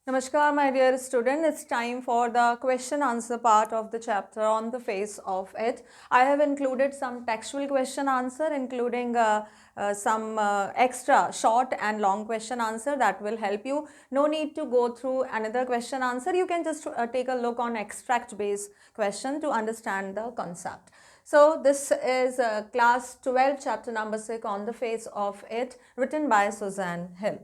Namaskar, my dear student. It's time for the question answer part of the chapter on the face of it. I have included some textual question answer, including some extra short and long question answer that will help you. No need to go through another question answer. You can just take a look on extract based question to understand the concept. So this is class 12, chapter number 6, on the face of it, written by Suzanne Hill.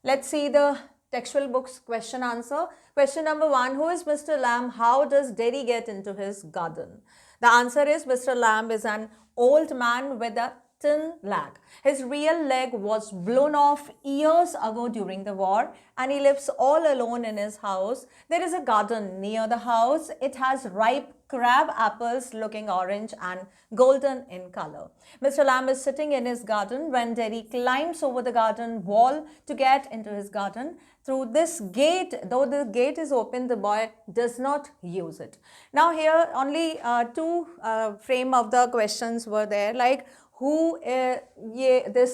Let's see the textual books question answer. Question number 1, who is Mr. Lamb? How does Derry get into his garden? The answer is Mr. Lamb is an old man with a tin leg. His real leg was blown off years ago during the war, and he lives all alone in his house. There is a garden near the house. It has ripe crab apples looking orange and golden in color. Mr. Lamb is sitting in his garden when Derry climbs over the garden wall to get into his garden. Through this gate, though the gate is open, the boy does not use it. Now here only two frame of the questions were there, like who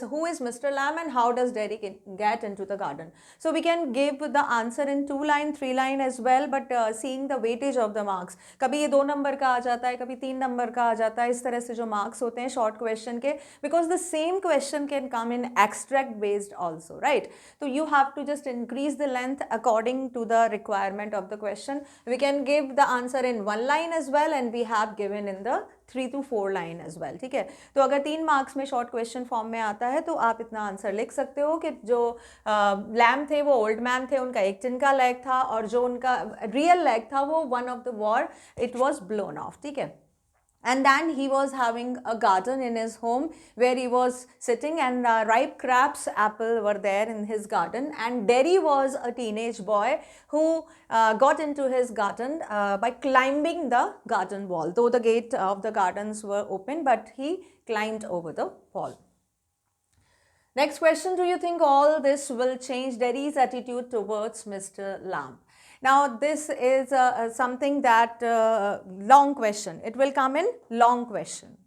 who is Mr. Lamb and how does Derry get into the garden. So we can give the answer in 2 line 3 line as well, but seeing the weightage of the marks, कभी ये 2 number का आ जाता है, कभी 3 number का आ जाता है, इस तरह से जो मार्क्स होते हैं शॉर्ट क्वेश्चन के, because the same question can come in extract based also, right? So you have to just increase the length according to the requirement of the question. We can give the answer in 1 line as well, and we have given in the 3 to 4 line as well. ठीक है, तो अगर 3 marks में short question form में आता है तो आप इतना आंसर लिख सकते हो कि जो लैम थे वो ओल्ड मैन थे, उनका एक टिन का लेग था, और जो उनका रियल लेग था वो one of the war it was blown of. ठीक है, and then he was having a garden in his home where he was sitting, and ripe crabs apple were there in his garden, and Derry was a teenage boy who got into his garden by climbing the garden wall, though the gate of the gardens were open, but he climbed over the wall. Next question, do you think all this will change Derry's attitude towards Mr. Lamb? Now this is something that long question. It will come in long question.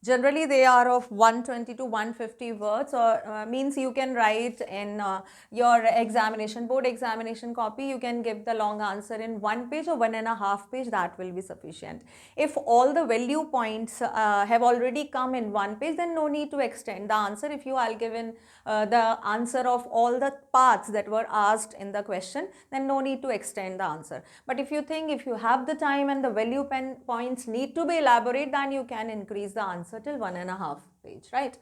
Generally they are of 120 to 150 words, or means you can write in your examination, board examination copy, you can give the long answer in 1 page or 1.5 page, that will be sufficient. If all the value points have already come in 1 page, then no need to extend the answer. If you are given the answer of all the parts that were asked in the question, then no need to extend the answer. But if you think, if you have the time and the value points need to be elaborate, then you can increase the answer till 1.5 page, right?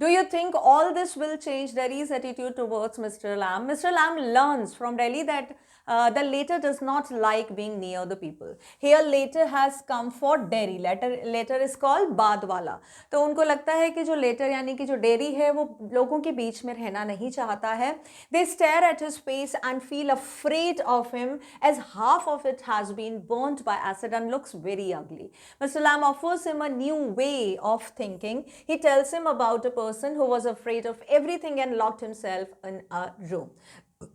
Do you think all this will change Derry's attitude towards Mr. Lamb? Mr. Lamb learns from Derry that the later does not like being near the people. Here later has come for Derry. Later is called बाद वाला. तो उनको लगता है कि जो later यानी कि जो Derry है वो लोगों के बीच में रहना नहीं चाहता है. They stare at his face and feel afraid of him, as half of it has been burnt by acid and looks very ugly. Mr. Lamb offers him a new way of thinking. He tells him about a person who was afraid of everything and locked himself in a room.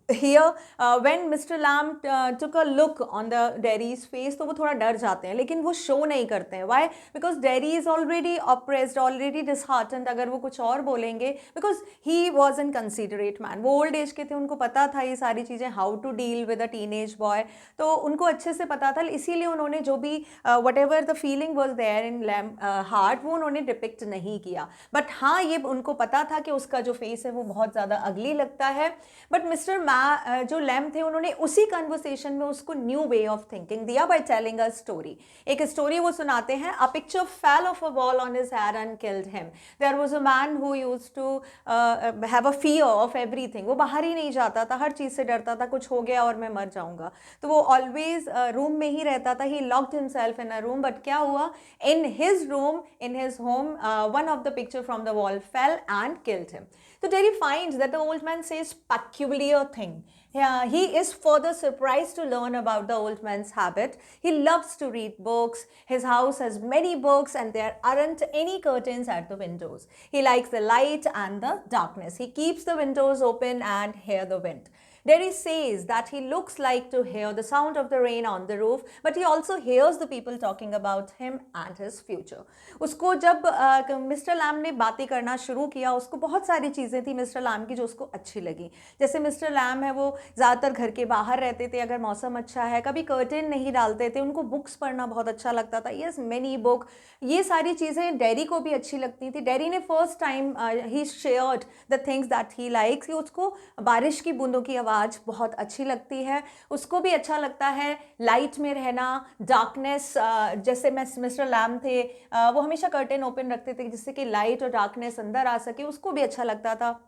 Here when Mr. Lamb took a look on the Derry's face, तो वो थोड़ा डर जाते हैं, लेकिन वो show नहीं करते हैं. Why? Because Derry is already oppressed, already disheartened. अगर वो कुछ और बोलेंगे, because he was an considerate man. वो old age के थे, उनको पता था ये सारी चीज़ें, how to deal with a teenage boy. तो उनको अच्छे से पता था, इसीलिए उन्होंने जो भी whatever the feeling was there in Lamb heart, वो उन्होंने depict नहीं किया. But हाँ, ये उनको पता था कि उसका जो face है वो बहुत ज़्यादा ugly लगता है. But Mr. जो लैम थे उन्होंने उसी कन्वर्सेशन में उसको न्यू वे ऑफ थिंकिंग दिया बाय टेलिंग अ स्टोरी. एक स्टोरी वो सुनाते हैं. A picture fell of a wall on his head and killed him. There was a man who used to have a fear of everything. वो बाहर ही नहीं जाता था, हर चीज़ से डरता था, कुछ हो गया और मैं मर जाऊंगा. तो वो ऑलवेज रूम में ही रहता था. He locked himself in a room. But क्या हुआ, in his room, in his home, one of the picture from the wall fell and killed him. So Derry finds that the old man says peculiar thing. He is further surprised to learn about the old man's habit. He loves to read books. His house has many books and there aren't any curtains at the windows. He likes the light and the darkness. He keeps the windows open and hear the wind. Derry says that he looks like to hear the sound of the rain on the roof, but he also hears the people talking about him and his future. उसको जब Mr Lam ने बातें करना शुरू किया, उसको बहुत सारी चीज़ें थी मिस्टर लैम की जो उसको अच्छी लगी. जैसे मिस्टर लैम है वो ज़्यादातर घर के बाहर रहते थे अगर मौसम अच्छा है, कभी कर्टेन नहीं डालते थे, उनको बुक्स पढ़ना बहुत अच्छा लगता था. Yes, many book. ये सारी चीज़ें डेरी को भी अच्छी लगती थी. डेरी ने first time he shared the things that he likes कि उसको बारिश की बूंदों की आवाज़ बहुत अच्छी लगती है. उसको भी अच्छा लगता है लाइट में रहना, डार्कनेस. जैसे मिस्टर लैम थे वो हमेशा कर्टेन ओपन रखते थे जिससे कि लाइट और डार्कनेस अंदर आ सके. उसको भी अच्छा लगता था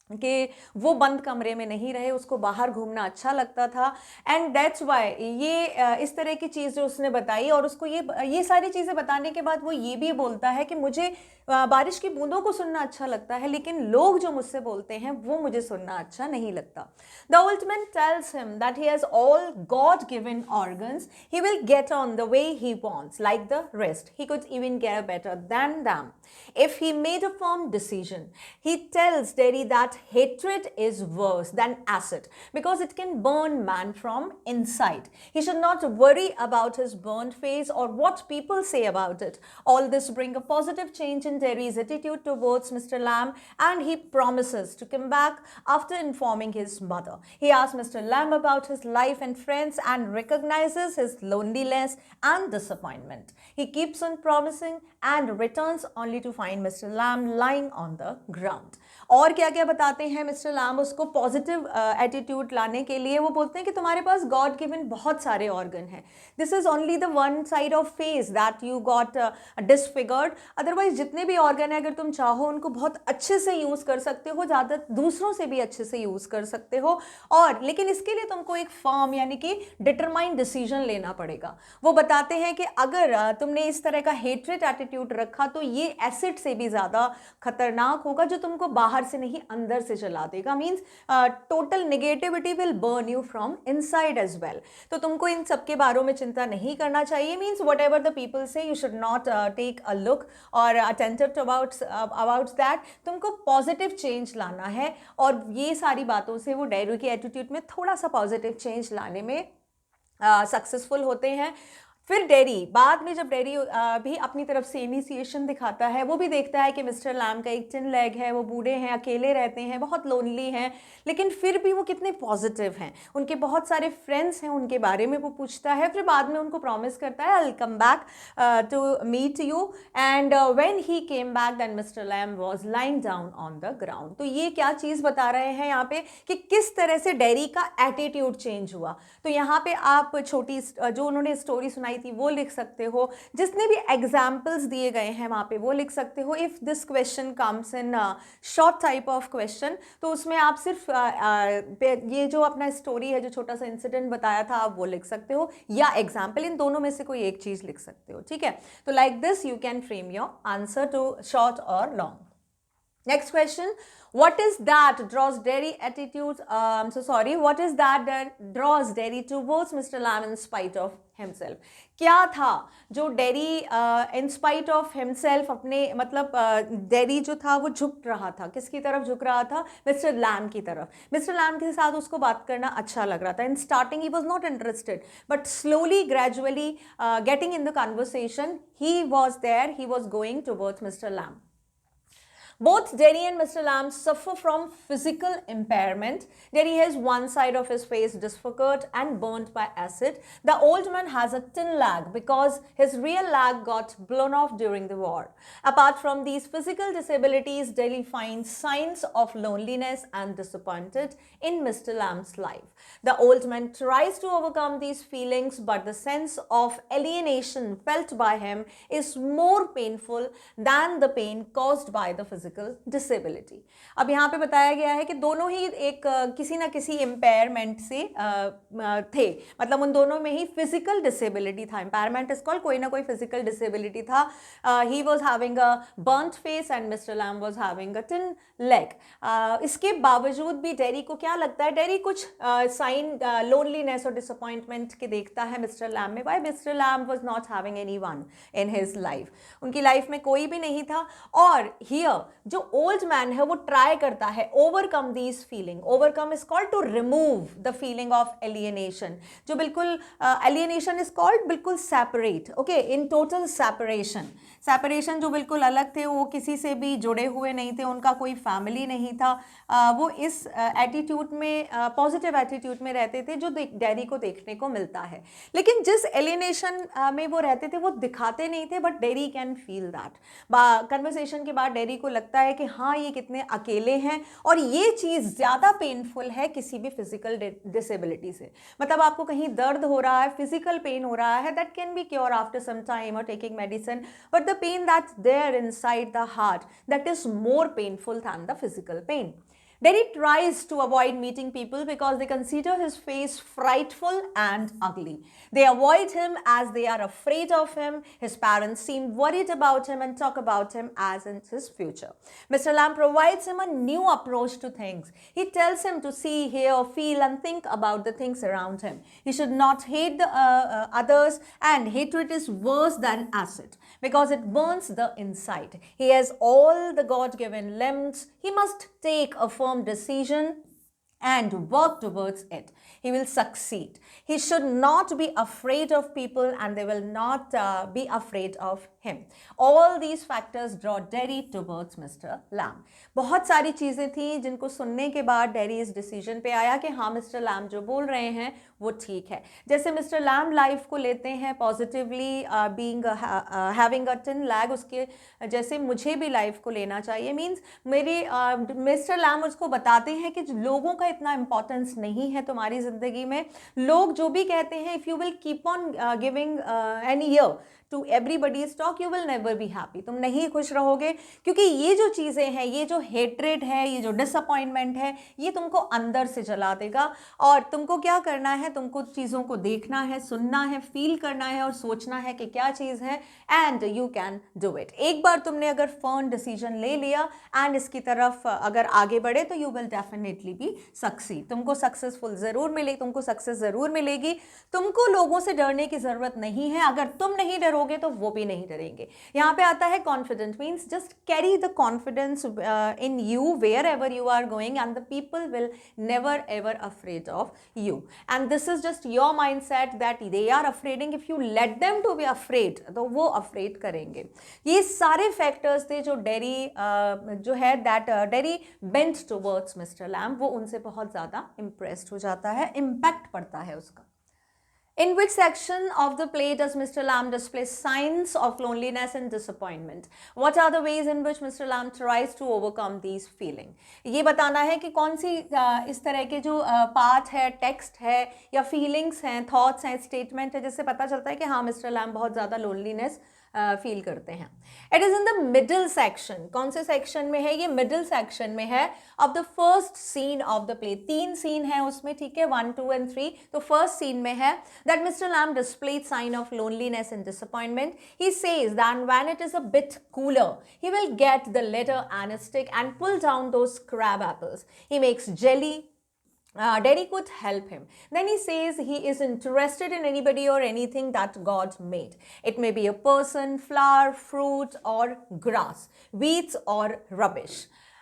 कि वो बंद कमरे में नहीं रहे, उसको बाहर घूमना अच्छा लगता था. एंड दैट्स वाई ये इस तरह की चीज़ जो उसने बताई, और उसको ये सारी चीज़ें बताने के बाद वो ये भी बोलता है कि मुझे बारिश की बूंदों को सुनना अच्छा लगता है, लेकिन लोग जो मुझसे बोलते हैं वो मुझे सुनना अच्छा नहीं लगता. The old man tells him that he has all God given organs, he will get on the way he wants like the rest, he could even get better than them if he made a firm decision. He tells Derry that hatred is worse than acid because it can burn man from inside. He should not worry about his burned face or what people say about it. All this bring a positive change in Derry's attitude towards Mr. Lamb, and he promises to come back after informing his mother. He asks Mr. Lamb about his life and friends and recognizes his loneliness and disappointment. He keeps on promising and returns only to find Mr. Lamb lying on the ground. और क्या क्या बताते हैं Mr Lam उसको positive attitude लाने के लिए. वो बोलते हैं कि तुम्हारे पास गॉड गिवन बहुत सारे ऑर्गन हैं. This is only the one side of face that you got disfigured. Otherwise जितने भी ऑर्गन है अगर तुम चाहो उनको बहुत अच्छे से यूज़ कर सकते हो, ज़्यादा दूसरों से भी अच्छे से यूज़ कर सकते हो. और लेकिन इसके लिए तुमको एक फर्म यानी कि डिटरमाइंड डिसीजन लेना पड़ेगा. वो बताते हैं कि अगर तुमने इस तरह का हेट्रेट एटीट्यूड रखा तो ये एसिड से भी ज़्यादा खतरनाक होगा जो तुमको बाहर से नहीं अंदर से जला देगा. Means total negativity will burn you from inside as well. तो तुमको इन सब के बारे में चिंता नहीं करना चाहिए. Means whatever the people say you should not take a look और अटेंटिव अबाउट दैट. तुमको पॉजिटिव चेंज लाना है और ये सारी बातों से वो डेरी की एटीट्यूड में थोड़ा सा पॉजिटिव चेंज लाने में सक्सेसफुल होते हैं. फिर डेरी बाद में जब डेरी भी अपनी तरफ से इनिशिएशन दिखाता है, वो भी देखता है कि मिस्टर लैम का एक टिन लेग है, वो बूढ़े हैं, अकेले रहते हैं, बहुत लोनली हैं, लेकिन फिर भी वो कितने पॉजिटिव हैं. उनके बहुत सारे फ्रेंड्स हैं, उनके बारे में वो पूछता है. फिर बाद में उनको प्रॉमिस करता है I will come back to meet you. And when he came back then mister Lamb was lying down on the ground. तो ये क्या चीज़ बता रहे हैं यहाँ पे कि किस तरह से डेरी का एटीट्यूड चेंज हुआ. तो यहाँ पे आप छोटी जो उन्होंने स्टोरी सुनाई थी वो लिख सकते हो. जितने भी एग्जाम्पल्स दिए गए हैं वहाँ पे वो लिख सकते हो. If this question comes in short type of question तो उसमें आप सिर्फ ये जो अपना स्टोरी है, जो छोटा सा इंसिडेंट बताया था, आप वो लिख सकते हो या एग्जाम्पल, इन दोनों में से कोई एक चीज़ लिख सकते हो. ठीक है. तो like this you can frame your answer to short और long. Next question. What is that draws Derry attitude? What is that draws Derry towards Mr. Lamb in spite of himself? क्या था जो dairy in spite of himself अपने मतलब dairy जो था वो झुक रहा था. किसकी तरफ झुक रहा था? मिस्टर लैम की तरफ. मिस्टर लैम के साथ उसको बात करना अच्छा लग रहा था. इन स्टार्टिंग ही was not interested, but slowly gradually getting in the conversation he was there, he was going towards mister Lamb. Both Derry and Mr. Lamb suffer from physical impairment. Derry has one side of his face disfigured and burnt by acid. The old man has a tin leg because his real leg got blown off during the war. Apart from these physical disabilities, Derry finds signs of loneliness and disappointed in Mr. Lamb's life. The old man tries to overcome these feelings, but the sense of alienation felt by him is more painful than the pain caused by the physical disability. अब यहाँ पे बताया गया है कि दोनों ही एक किसी ना किसी इम्पेयरमेंट से थे. मतलब उन दोनों में ही फिजिकल डिसेबिलिटी था. इम्पेयरमेंट इज कॉल्ड, कोई ना कोई फिजिकल डिसेबिलिटी था. He was having a burned face and mister Lamb was having a tin leg. इसके बावजूद भी डेरी को क्या लगता है, डेरी कुछ साइन लोनलीनेस और डिसअपॉइंटमेंट के देखता है मिस्टर लैम में. Why mister Lamb was not having anyone in his life. उनकी लाइफ में कोई भी नहीं था. और हियर जो ओल्ड मैन है वो ट्राई करता है overcome these feeling, overcome is called to remove the feeling of alienation, जो बिल्कुल एलियनेशन इज कॉल्ड बिल्कुल separate, okay, in total separation, separation जो बिल्कुल अलग थे, वो किसी से भी जुड़े हुए नहीं थे, उनका कोई फैमिली नहीं था, वो इस एटीट्यूड में, पॉजिटिव एटीट्यूड में रहते थे जो डैडी को देखने को मिलता है। लेकिन जिस एलियनेशन में वो रहते थे वो दिखाते नहीं थे, but daddy can feel that. Conversation के बाद डैडी को लगता है कि हाँ ये कितने अकेले हैं, और ये चीज़ ज़्यादा पेनफुल है किसी भी फिजिकल डिसेबिलिटी से। मतलब आपको कहीं दर्द हो रहा है, फिजिकल पेन हो रहा है, that can be cure after some time और taking medicine, but the pain that's there inside the heart, that is more painful than the physical pain. Then he tries to avoid meeting people because they consider his face frightful and ugly. They avoid him as they are afraid of him. His parents seem worried about him and talk about him as in his future. Mr. Lamb provides him a new approach to things. He tells him to see, hear, feel and think about the things around him. He should not hate the others, and hatred is worse than acid because it burns the inside. He has all the God-given limbs. He must take a firm decision and work towards it. He will succeed. He should not be afraid of people and they will not be afraid of him. All these factors draw Derry towards Mr. Lamb. बहुत सारी चीज़ें थी जिनको सुनने के बाद dairy इस decision पे आया कि हाँ मिस्टर लैम्ब जो बोल रहे हैं वो ठीक है। जैसे मिस्टर लैम्ब लाइफ को लेते हैं positively, being having a tin lag, उसके जैसे मुझे भी लाइफ को लेना चाहिए। मीन्स मेरी मिस्टर लैम्ब उसको बताते हैं कि लोगों का इतना इंपॉर्टेंस नहीं है तुम्हारी ज़िंदगी में। लोग जो भी कहते हैं, if you will keep on giving an ear to everybody's talk, you will never be happy. तुम नहीं खुश रहोगे, क्योंकि ये जो चीज़ें हैं, ये जो हेट्रेड है, ये जो डिसअपॉइंटमेंट है, ये तुमको अंदर से जला देगा। और तुमको क्या करना है, तुमको चीज़ों को देखना है, सुनना है, फील करना है और सोचना है कि क्या चीज़ है, and you can do it. एक बार तुमने अगर फर्म डिसीजन ले लिया एंड इसकी तरफ अगर आगे बढ़े तो you will definitely be succeed. तुमको सक्सेसफुल ज़रूर मिलेगी, तुमको सक्सेस ज़रूर मिलेगी। तुमको लोगों से डरने की ज़रूरत नहीं है। अगर तुम नहीं डरोगे तो वो भी नहीं डरेंगे। यहाँ पे आता है confidence, means just carry the confidence in you wherever you are going and the people will never ever afraid of you. And this is just your mind set that they are afraiding, if you let them to be afraid तो वो afraid करेंगे। ये सारे factors थे जो dairy जो है that dairy bent towards mister lamb, वो उनसे बहुत ज़्यादा इम्प्रेस्ड हो जाता है, इम्पैक्ट पड़ता है उसका। In which section of the play does Mr. Lamb display signs of loneliness and disappointment? What are the ways in which Mr. Lamb tries to overcome these feelings? ये बताना है कि कौन सी इस तरह के जो पार्ट है, टेक्स्ट है या फीलिंग्स हैं, थॉट्स हैं, स्टेटमेंट है, जिससे पता चलता है कि हाँ मिस्टर लैम्ब बहुत ज़्यादा लोनलीनेस फील करते हैं। It is in the middle section. कौन से सेक्शन में है ये? मिडिल सेक्शन में है of the first scene of the play. 3 scene है उसमें, ठीक है, 1, 2 and 3। तो फर्स्ट सीन में है that Mr. Lamb displayed sign of loneliness and disappointment. He says that when it is a bit cooler, he will get the leather and a stick and pull down those crab apples. He makes jelly. Derry could help him. Then he says he is interested in anybody or anything that God made. It may be a person, flower, fruit or grass, weeds or rubbish.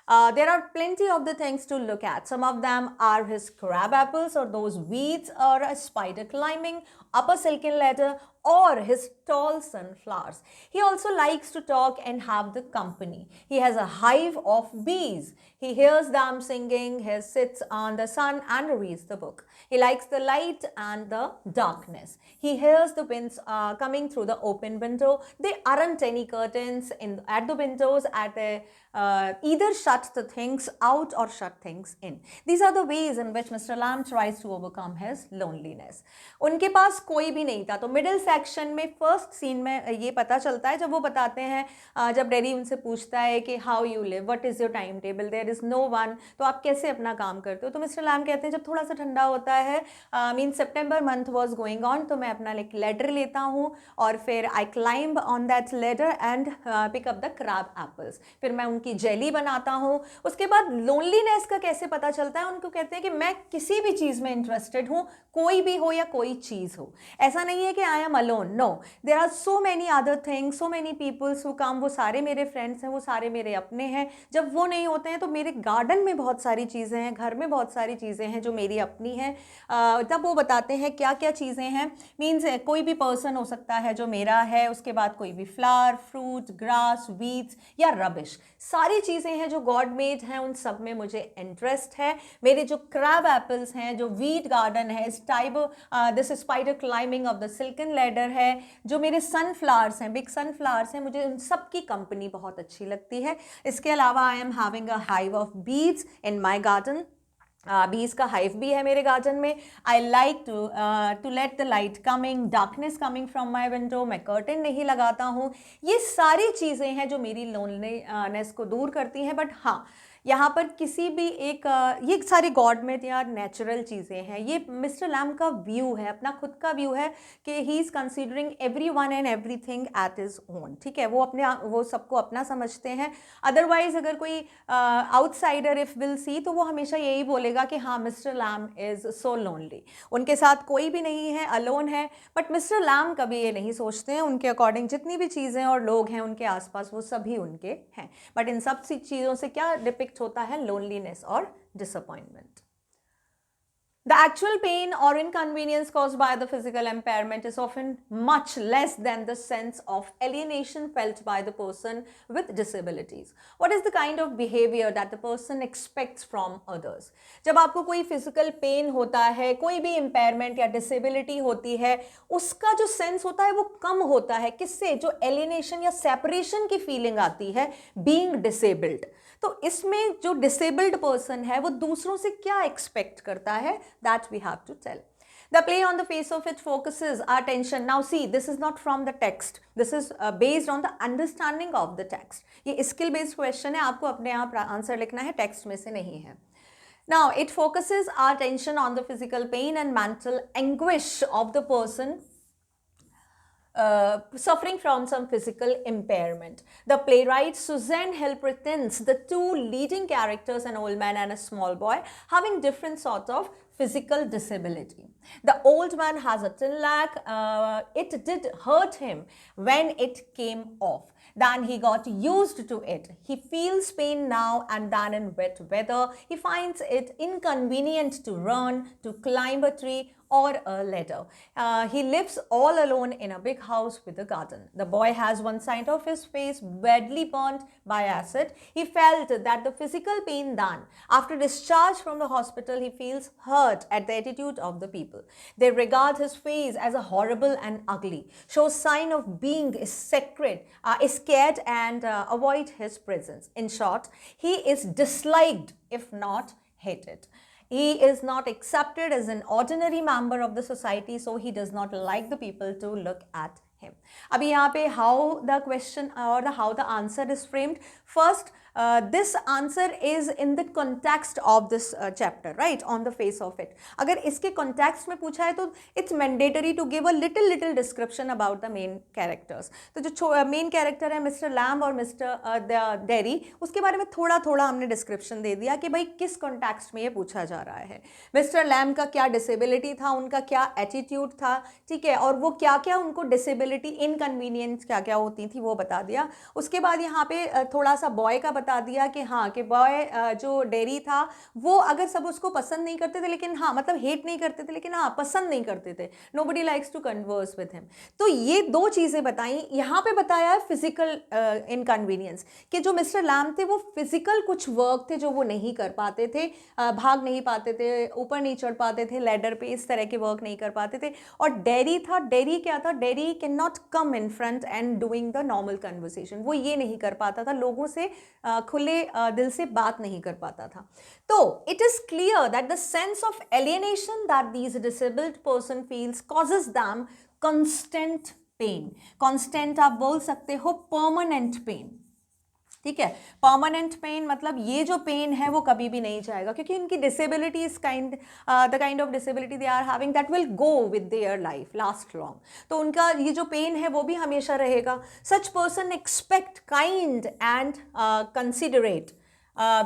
There are plenty of the things to look at. Some of them are his crab apples, or those weeds, or a spider climbing up a silken ladder, or his tall sunflowers. He also likes to talk and have the company. He has a hive of bees. He hears them singing. He sits on the sun and reads the book. He likes the light and the darkness. He hears the winds coming through the open window. There aren't any curtains at the windows. Either shut the things out or shut things in. These are the ways in which Mr. Lamb tries to overcome his loneliness. उनके पास कोई भी नहीं था। तो middle section में first scene में ये पता चलता है जब वो बताते हैं, जब डेरी उनसे पूछता है कि how you live, what is your time table, there is no one, तो आप कैसे अपना काम करते हो। तो मिस्टर लैम्ब कहते हैं जब थोड़ा सा ठंडा होता है, mean September month was going on, तो मैं अपना एक लेडर लेता हूँ और फिर I climb on that ladder and pick up the crab apples. फिर मैं उनकी जेली बनाता हूँ। उसके बाद लोनलीनेस का कैसे पता चलता है? उनको कहते हैं कि मैं किसी भी चीज़ में इंटरेस्टेड हूँ, कोई भी हो या कोई चीज़ हो। ऐसा नहीं है कि I am alone. No, there are so many other things, so many people who come. वो सारे मेरे friends हैं, वो सारे मेरे अपने हैं. जब वो नहीं होते हैं तो मेरे garden में बहुत सारी चीज़ें हैं, घर में बहुत सारी चीज़ें हैं जो मेरी अपनी हैं. तब वो बताते हैं क्या क्या चीज़ें हैं. मीन्स कोई भी पर्सन हो सकता है जो मेरा है, उसके बाद कोई भी फ्लावर, फ्रूट, ग्रास, वीड्स या रबिश, सारी चीज़ें हैं जो गॉड मेड हैं, उन सब में मुझे इंटरेस्ट है. मेरे जो क्रैब एप्पल्स हैं, जो वीट गार्डन है, this spider climbing of the silken ladder है, जो मेरे सनफ्लावर्स हैं, बिग सनफ्लावर्स हैं, मुझे उन सब की कंपनी बहुत अच्छी लगती है. इसके अलावा आई am having a hive of बीज इन माई गार्डन. बीज का हाइव भी है मेरे गार्डन में. I like to let the light coming, darkness coming from my window. मैं कर्टन नहीं लगाता हूँ. ये सारी चीज़ें हैं जो मेरी लोनलीनेस को दूर करती हैं. बट हाँ, यहाँ पर किसी भी एक ये सारी गॉड मेड या नेचुरल चीज़ें हैं. ये मिस्टर लैम का व्यू है, अपना खुद का व्यू है कि he is considering every one and every thing at is own. ठीक है, वो सबको अपना समझते हैं. अदरवाइज अगर कोई आउटसाइडर इफ विल सी तो वो हमेशा यही बोलेगा कि हाँ, mister Lamb is so lonely, उनके साथ कोई भी नहीं है, अलोन है. बट मिस्टर लैम कभी ये नहीं सोचते हैं. उनके अकॉर्डिंग जितनी भी चीज़ें और लोग हैं उनके आसपास, वो सभी उनके हैं. बट इन सब चीज़ों से क्या डिपिक्ट होता है? लोनलीनेस और disappointment. The actual pain or inconvenience caused by the physical impairment is often much less than the sense of alienation felt by the person with disabilities. What is the kind of behavior that the person expects from others? जब आपको कोई physical pain होता है, कोई भी impairment या disability होती है, उसका जो sense होता है वो कम होता है. किससे? जो alienation या separation की feeling आती है being disabled. तो इसमें जो disabled person है वो दूसरों से क्या expect करता है? That we have to tell. The play on the face of it focuses our attention. Now see, this is not from the text. This is based on the understanding of the text. ये skill based question है, आपको अपने आप answer लिखना है, text में से नहीं है. Now it focuses our attention on the physical pain and mental anguish of the person suffering from some physical impairment. The playwright Suzanne Hill presents the two leading characters, an old man and a small boy, having different sorts of physical disability. The old man has a tin lac. It did hurt him when it came off. Then he got used to it. He feels pain now and then in wet weather. He finds it inconvenient to run, to climb a tree or a ladder. He lives all alone in a big house with a garden. The boy has one side of his face badly burnt by acid. He felt that the physical pain then. After discharge from the hospital, he feels hurt at the attitude of the people. They regard his face as a horrible and ugly, shows sign of being sacred, is scared and avoid his presence. In short, he is disliked if not hated. He is not accepted as an ordinary member of the society, so he does not like the people to look at him. अभी यहाँ पे how the question or how the answer is framed. First, this answer is in the context of this chapter, right? On the face of it. अगर इसके context में पूछा है तो it's mandatory to give a little description about the main characters. तो जो main character है Mr. Lamb और Mr. Derry, उसके बारे में थोड़ा हमने description दे दिया कि भाई किस context में ये पूछा जा रहा है. Mr. Lamb का क्या disability था, उनका क्या attitude था, ठीक है, और वो क्या उनको disability inconvenience क्या होती थी वो बता दिया. उसके बाद यहाँ पे थोड़ा सा बॉय का बता दिया कि हाँ कि बॉय जो डेरी था वो अगर सब उसको पसंद नहीं करते थे, लेकिन हाँ मतलब हेट नहीं करते थे, लेकिन हाँ पसंद नहीं करते थे. Nobody likes to converse with him. तो ये दो चीज़ें बताई. यहाँ पे बताया है फिजिकल इनकन्वीनियंस कि जो मिस्टर लैम थे वो फिजिकल कुछ वर्क थे जो वो नहीं कर पाते थे, भाग नहीं पाते थे, ऊपर नहीं चढ़ पाते थे लैडर पे, इस तरह के वर्क नहीं कर पाते थे. और डेरी था, डेरी क्या था, dairy can not come in front end doing the normal conversation. वो ये नहीं कर पाता था, लोगों से खुले दिल से बात नहीं कर पाता था. तो it is clear that the sense of alienation that these disabled person feels causes them constant pain. Constant आप बोल सकते हो परमानेंट पेन. ठीक है, परमानेंट पेन मतलब ये जो पेन है वो कभी भी नहीं जाएगा, क्योंकि उनकी disability is the kind of disability they are having that will go with their life last long. तो उनका ये जो पेन है वो भी हमेशा रहेगा. Such person expect kind and considerate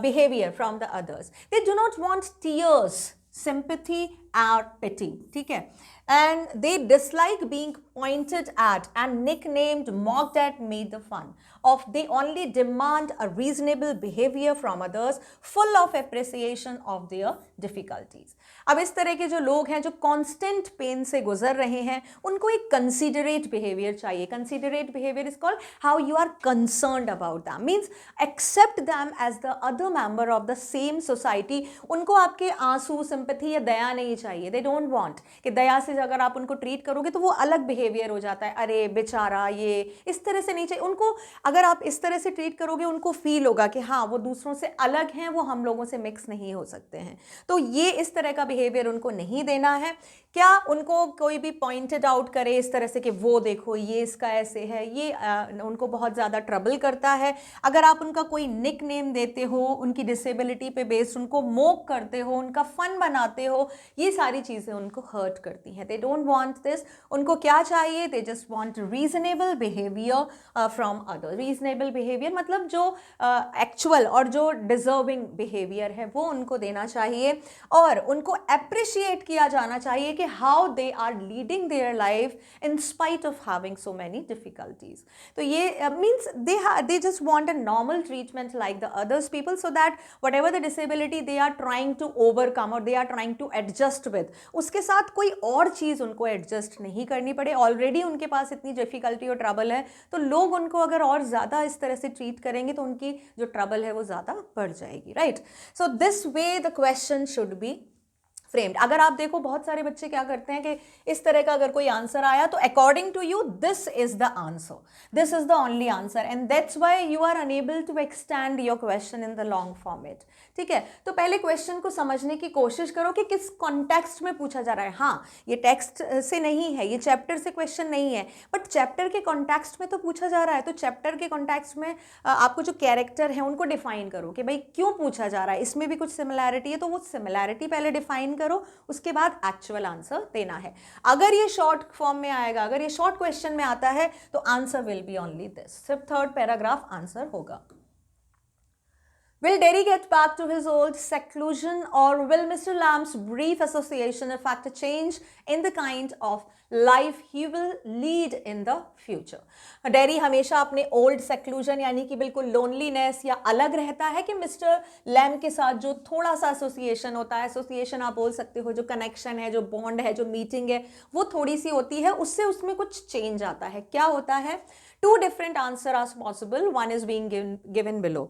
behavior from the others. They do not want tears, sympathy or pity, ठीक है, and they dislike being pointed at and nicknamed, mocked at, made the fun of. They only demand a reasonable behavior from others, full of appreciation of their difficulties. अब इस तरह के जो लोग हैं जो कांस्टेंट पेन से गुजर रहे हैं, उनको एक कंसीडरेट बिहेवियर चाहिए. Considerate behaviour is called how you are concerned about them, means accept them as the other member of the same society. उनको आपके आंसू, सिंपैथी या दया नहीं चाहिए. दे डोंट वांट कि दया से अगर आप उनको ट्रीट करोगे तो वो अलग बिहेवियर हो जाता है, अरे बेचारा, ये इस तरह से नहीं चाहिए उनको. अगर आप इस तरह से ट्रीट करोगे उनको फील होगा कि हाँ वो दूसरों से अलग हैं, वो हम लोगों से मिक्स नहीं हो सकते हैं. तो ये इस तरह का बिहेवियर उनको नहीं देना है. क्या उनको कोई भी पॉइंटेड आउट करे इस तरह से कि वो देखो ये इसका ऐसे है, ये उनको बहुत ज़्यादा ट्रबल करता है. अगर आप उनका कोई निक नेम देते हो, उनकी डिसेबिलिटी पे बेस्ड उनको मोक करते हो, उनका फन बनाते हो, ये सारी चीज़ें उनको हर्ट करती हैं. They don't want this. उनको क्या चाहिए? They just want reasonable behaviour from other. Reasonable behaviour मतलब जो एक्चुअल और जो डिजर्विंग बिहेवियर है वो उनको देना चाहिए. और उनको अप्रिशिएट किया जाना चाहिए कि how they are leading their life in spite of having so many difficulties. तो ये means they just want a normal treatment like the others people, so that whatever the disability they are trying to overcome or they are trying to adjust with, उसके साथ कोई और चीज़ उनको adjust नहीं करनी पड़े. ऑलरेडी उनके पास इतनी डिफिकल्टी और ट्रबल है, तो लोग उनको अगर और ज़्यादा इस तरह से ट्रीट करेंगे तो उनकी जो ट्रबल है वो ज़्यादा बढ़ जाएगी. Right. So this way the question should be framed. अगर आप देखो बहुत सारे बच्चे क्या करते हैं कि इस तरह का अगर कोई आंसर आया तो according to you this is the answer, this is the only answer, and that's why you are unable to extend your question in the long format. ठीक है. तो पहले क्वेश्चन को समझने की कोशिश करो कि किस कॉन्टेक्स्ट में पूछा जा रहा है. हाँ, ये टेक्स्ट से नहीं है, ये चैप्टर से क्वेश्चन नहीं है, बट चैप्टर के कॉन्टेक्स्ट में तो पूछा जा रहा है. तो चैप्टर के कॉन्टेक्स्ट में आपको जो कैरेक्टर है उनको डिफाइन करो कि भाई क्यों पूछा जा रहा है, इसमें भी कुछ सिमिलैरिटी है तो वो सिमिलैरिटी पहले डिफाइन करो, उसके बाद एक्चुअल आंसर देना है. अगर ये शॉर्ट फॉर्म में आएगा, अगर ये शॉर्ट क्वेश्चन में आता है तो answer will be only this. सिर्फ थर्ड पैराग्राफ आंसर होगा. Will Derry get back to his old seclusion, or will Mr. Lamb's brief association affect a change in the kind of life he will lead in the future? Derry हमेशा अपने old seclusion यानी कि बिल्कुल loneliness या अलग रहता है कि मिस्टर लैम के साथ जो थोड़ा सा एसोसिएशन होता है, एसोसिएशन आप बोल सकते हो, जो कनेक्शन है, जो बॉन्ड है, जो मीटिंग है, वो थोड़ी सी होती है, उससे उसमें कुछ चेंज आता है. क्या होता है? 2 different answers are possible. One is being given below.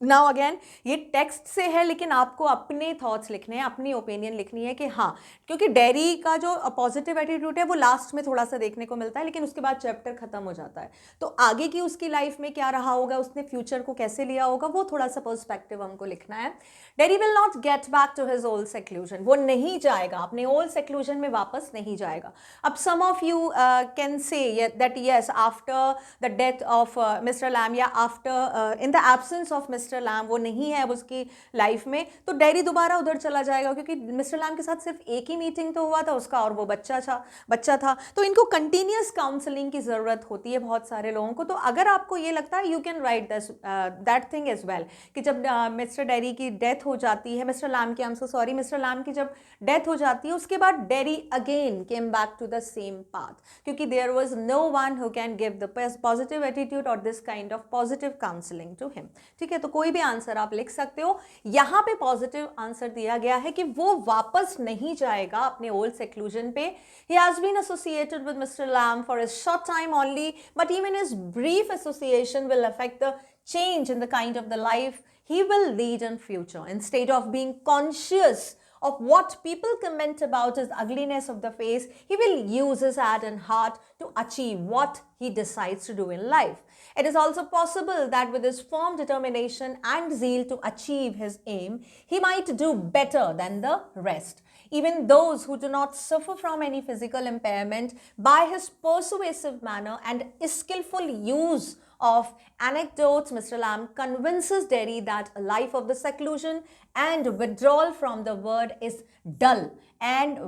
Now again ये टेक्स्ट से है, लेकिन आपको अपने थॉट्स लिखने हैं, अपनी ओपिनियन लिखनी है कि हाँ, क्योंकि डेरी का जो पॉजिटिव एटीट्यूड है वो लास्ट में थोड़ा सा देखने को मिलता है, लेकिन उसके बाद चैप्टर खत्म हो जाता है. तो आगे की उसकी लाइफ में क्या रहा होगा, उसने फ्यूचर को कैसे लिया होगा, वो थोड़ा सा पर्सपेक्टिव हमको लिखना है. Derry will not get back to his old seclusion. वो नहीं जाएगा, अपने ओल्ड सेक्लूजन में वापस नहीं जाएगा. अब some of you can say that yes, after the death of mister Lamb या after in the absence of mister Lamb, वो नहीं है अब उसकी लाइफ में, तो डेरी दोबारा उधर चला जाएगा, क्योंकि मिस्टर लैम के साथ सिर्फ एक ही मीटिंग तो हुआ था उसका, और वो बच्चा था. तो इनको कंटिन्यूस काउंसलिंग की ज़रूरत होती है बहुत सारे लोगों को. तो अगर आपको ये लगता है, you can write that thing as well, कि जब मिस्टर डेरी की डेथ हो जाती है, मिस्टर लैम की जब डेथ हो जाती है, उसके बाद Derry again came back to the same path, क्योंकि there was no one who can give the positive attitude और this kind of positive counselling to him. ठीक है. तो कोई भी आंसर आप लिख सकते हो. यहां पे पॉजिटिव आंसर दिया गया है कि वो वापस नहीं जाएगा अपने ओल्ड सेक्लूजन पे. He has been associated with Mr. Lamb for a short time only, but even his brief association will affect the change in the kind of the life he will lead in future. Instead of being conscious of what people comment about his ugliness of the face, he will use his head and heart to achieve what he decides to do in life. It is also possible that with his firm determination and zeal to achieve his aim, he might do better than the rest. Even those who do not suffer from any physical impairment, by his persuasive manner and skillful use of anecdotes, Mr. Lamb convinces Derry that a life of the seclusion and withdrawal from the world is dull and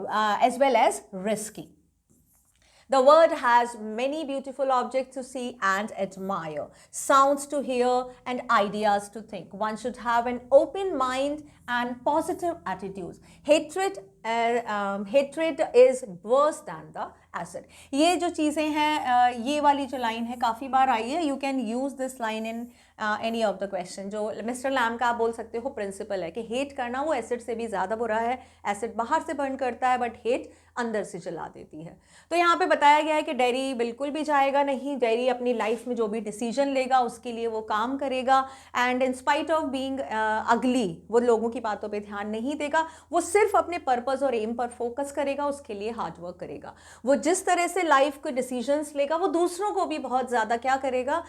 as well as risky. The world has many beautiful objects to see and admire, sounds to hear and ideas to think. One should have an open mind and positive attitudes. Hatred is worse than the acid. ये जो चीज़ें हैं, ये वाली जो line है काफ़ी बार आई है. You can use this line in any of the question. जो मिस्टर लैम का आप बोल सकते हो प्रिंसिपल है कि हेट करना वो एसिड से भी ज़्यादा बुरा है. एसिड बाहर से बर्न करता है बट हेट अंदर से जला देती है. तो यहाँ पे बताया गया है कि डेरी बिल्कुल भी जाएगा नहीं. डेरी अपनी लाइफ में जो भी डिसीजन लेगा उसके लिए वो काम करेगा. And in spite of being अगली वो लोगों की बातों पे ध्यान नहीं देगा. वो सिर्फ अपने पर्पस और एम पर फोकस करेगा, उसके लिए हार्ड वर्क करेगा. वो जिस तरह से लाइफ के डिसीजंस लेगा वो दूसरों को भी बहुत ज़्यादा क्या करेगा,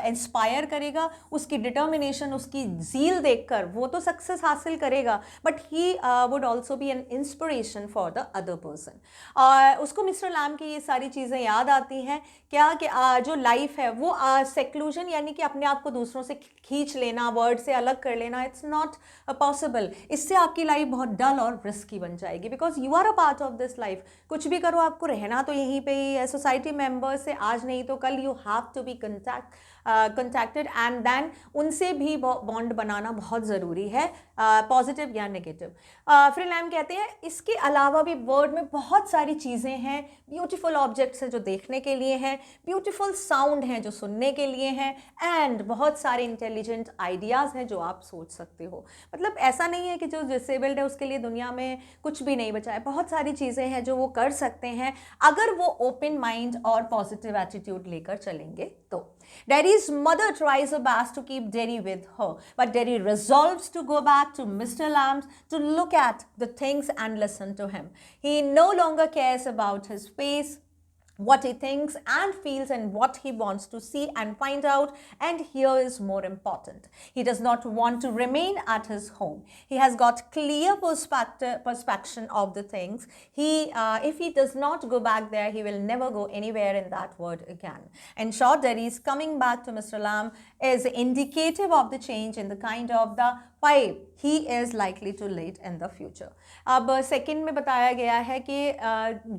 इंस्पायर करेगा. उसकी डिटर्मिनेशन, उसकी ज़ील देखकर वो तो सक्सेस हासिल करेगा but he would also be an inspiration for the other person. और उसको मिस्टर लैम की ये सारी चीज़ें याद आती हैं क्या कि जो लाइफ है वो सेक्लूजन यानी कि अपने आप को दूसरों से खींच लेना, वर्ड से अलग कर लेना, इट्स नॉट पॉसिबल. इससे आपकी लाइफ बहुत डल और रिस्की बन जाएगी because you are a part of this life. कुछ भी करो आपको रहना तो यहीं पे ही है. सोसाइटी मेंबर्स से आज नहीं तो कल you have to be contacted and then उनसे भी बॉन्ड बनाना बहुत ज़रूरी है, पॉजिटिव या नेगेटिव. फिर लैम कहते हैं इसके अलावा भी वर्ल्ड में बहुत सारी चीज़ें हैं, ब्यूटीफुल ऑब्जेक्ट्स हैं जो देखने के लिए हैं, ब्यूटीफुल साउंड हैं जो सुनने के लिए हैं, एंड बहुत सारे इंटेलिजेंट आइडियाज़ हैं जो आप सोच सकते हो. मतलब ऐसा नहीं है कि जो डिसेबल्ड है उसके लिए दुनिया में कुछ भी नहीं बचा है. बहुत सारी चीज़ें हैं जो वो कर सकते हैं अगर वो ओपन माइंड और पॉजिटिव एटीट्यूड लेकर चलेंगे तो. Derry's mother tries her best to keep Derry with her, but Derry resolves to go back to Mr. Lamb to look at the things and listen to him. He no longer cares about his face, what he thinks and feels, and what he wants to see and find out. And here is more important, he does not want to remain at his home. He has got clear perspection of the things. If he does not go back there, he will never go anywhere in that world again. In short, Derry's coming back to Mr. Lamb is indicative of the change in the kind of the pipe he is likely to lead in the future. अब second में बताया गया है कि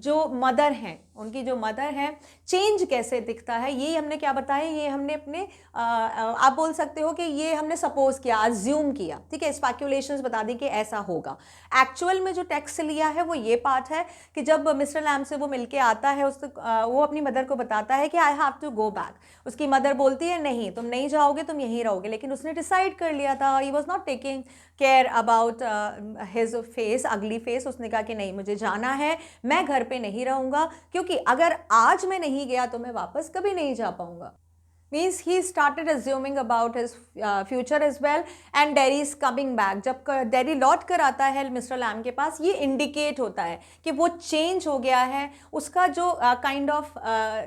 जो mother हैं, उनकी जो मदर है, चेंज कैसे दिखता है ये हमने क्या बताया, ये हमने अपने आप बोल सकते हो कि ये हमने सपोज किया, अज्यूम किया, ठीक है, स्पेक्यूलेशंस बता दी कि ऐसा होगा. एक्चुअल में जो टेक्स्ट लिया है वो ये पार्ट है कि जब मिस्टर लैम से वो मिलके आता है वो अपनी मदर को बताता है कि I have to go back. उसकी मदर बोलती है नहीं तुम नहीं जाओगे, तुम यहीं रहोगे. लेकिन उसने डिसाइड कर लिया था, he was not taking care about his face, अगली फेस. उसने कहा कि नहीं मुझे जाना है, मैं घर पे नहीं रहूँगा क्योंकि अगर आज मैं नहीं गया तो मैं वापस कभी नहीं जा पाऊँगा. Means he started assuming about his future as well. And Derry is coming back. जब Derry लौट कर आता है मिस्टर लैम के पास, ये इंडिकेट होता है कि वो चेंज हो गया है. उसका जो kind of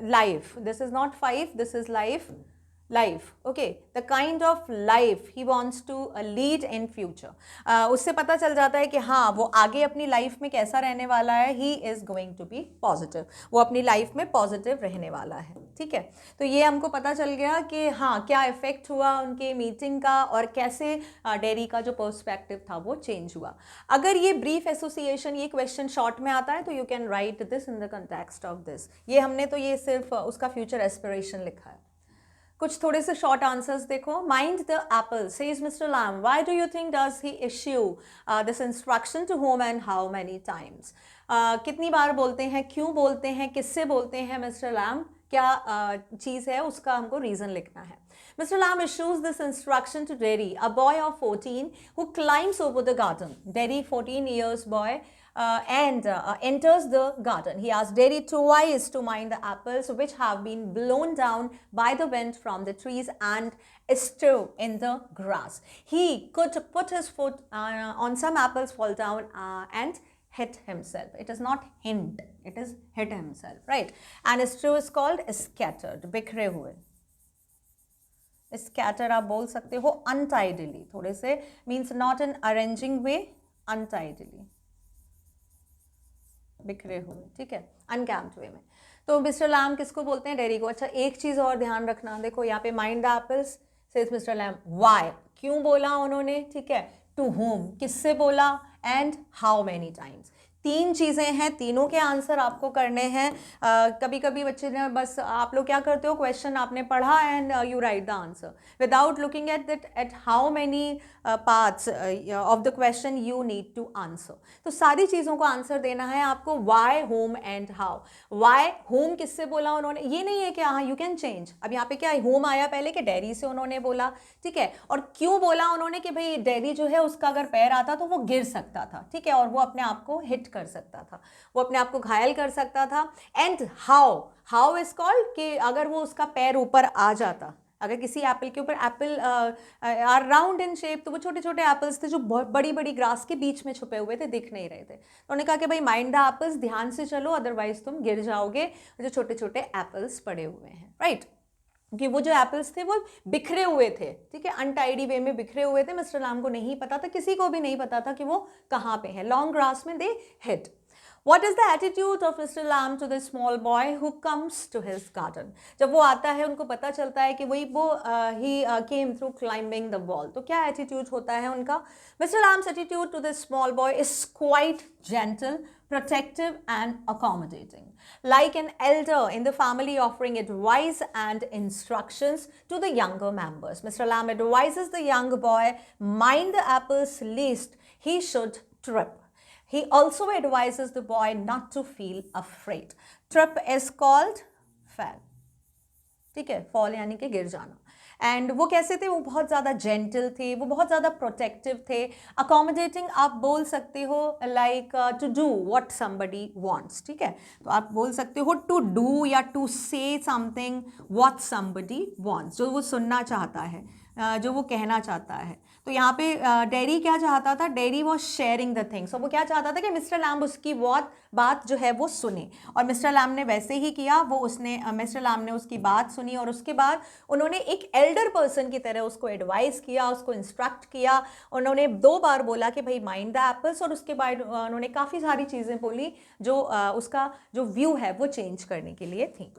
life, this is not 5, this is life, okay, the kind of life he wants to lead in future. उससे पता चल जाता है कि हाँ वो आगे अपनी लाइफ में कैसा रहने वाला है. he is going to be positive, वो अपनी लाइफ में पॉजिटिव रहने वाला है. ठीक है, तो ये हमको पता चल गया कि हाँ क्या इफेक्ट हुआ उनके मीटिंग का और कैसे डेरी का जो पर्सपेक्टिव था वो चेंज हुआ. अगर ये ब्रीफ एसोसिएशन, ये क्वेश्चन शॉर्ट में आता है तो you can right this in the context of this. ये हमने तो ये सिर्फ उसका फ्यूचर एस्पिरेशन लिखा है. कुछ थोड़े से शॉर्ट आंसर्स देखो. Mind the apple, says mister Lamb. Why do you think does he issue this instruction to whom and how many times. कितनी बार बोलते हैं, क्यों बोलते हैं, किससे बोलते हैं मिस्टर लैम, क्या चीज़ है, उसका हमको रीज़न लिखना है. Mr. Lamb issues this instruction to Derry, a boy of 14 who climbs over the garden. Derry, 14 years boy, and enters the garden. He asks Derry twice to mind the apples which have been blown down by the wind from the trees and strew in the grass. He could put his foot on some apples, fall down and hit himself. It is not hint, it is hit himself, right? And strew is called scattered, बिखरे हुए. Scatter आप बोल सकते हो untidily, थोड़े से means not in arranging way, untidily, बिखरे हुए. ठीक है, अनकैम्प्ड वे में. तो मिस्टर लैम किसको बोलते हैं, डेरी को. अच्छा एक चीज़ और ध्यान रखना, देखो यहाँ पे mind the apples, says mister Lamb. Why, क्यों बोला उन्होंने, ठीक है. टू होम, किससे बोला, एंड हाउ मैनी टाइम्स, तीन चीज़ें हैं, तीनों के आंसर आपको करने हैं। कभी कभी बच्चे ने बस, आप लोग क्या करते हो, क्वेश्चन आपने पढ़ा and you write the answer without looking at that at how many parts of the question you need to answer. तो सारी चीज़ों को आंसर देना है आपको, why, whom and how. Why, whom किससे बोला उन्होंने, ये नहीं है कि हाँ यू कैन चेंज, अब यहाँ पे क्या होम आया पहले कि डैडी से उन्होंने बोला, ठीक है, और क्यों बोला उन्होंने कि भाई डैडी जो है उसका अगर पैर आता तो वो गिर सकता था, ठीक है, और वो अपने आप को हिट कर सकता था, वो अपने आप को घायल कर सकता था। And how, how is called कि अगर वो उसका पैर ऊपर आ जाता, अगर किसी एप्पल के ऊपर, apple are round in shape, तो वो छोटे छोटे एप्पल्स थे जो बहुत बड़ी बड़ी ग्रास के बीच में छुपे हुए थे, दिख नहीं रहे थे, तो उन्होंने कहा कि भाई माइंड द एप्पल्स, ध्यान से चलो अदरवाइज तुम गिर जाओगे, जो छोटे छोटे एप्पल्स पड़े हुए हैं, राइट। कि वो जो एप्पल्स थे वो बिखरे हुए थे, ठीक है, अनटाइडी वे में बिखरे हुए थे, मिस्टर लैम को नहीं पता था, किसी को भी नहीं पता था कि वो कहाँ पे है, लॉन्ग ग्रास में दे hide. What is the attitude of Mr. Lamb to the small boy who comes to his garden? जब वो आता है, उनको पता चलता है कि वही वो he came through climbing the wall, तो क्या attitude होता है उनका? Mr. Lamb's attitude to the small boy is quite gentle, protective and accommodating, like an elder in the family offering advice and instructions to the younger members. Mr. Lamb advises the young boy, mind the apples lest he should trip. He also advises the boy not to feel afraid. Trip is called fall. ठीक है, fall यानी कि गिर जाना। And वो कैसे थे, वो बहुत ज़्यादा जेंटल थे, वो बहुत ज़्यादा प्रोटेक्टिव थे। अकोमोडेटिंग आप बोल सकते हो like to do what somebody wants, ठीक है, तो आप बोल सकते हो टू डू या to say something what somebody wants, जो वो सुनना चाहता है, जो वो कहना चाहता है। तो यहाँ पे डैडी क्या चाहता था, daddy was sharing the things, और वो क्या चाहता था कि मिस्टर लैम्ब उसकी बात जो है वो सुने, और मिस्टर लैम्ब ने वैसे ही किया, वो उसने मिस्टर लैम्ब ने उसकी बात सुनी, और उसके बाद उन्होंने एक एल्डर पर्सन की तरह उसको एडवाइस किया, उसको इंस्ट्रक्ट किया। उन्होंने 2 बार बोला कि भाई माइंड द एप्पल्स, और उसके बाद उन्होंने काफ़ी सारी चीज़ें बोली जो उसका जो व्यू है वो चेंज करने के लिए थी।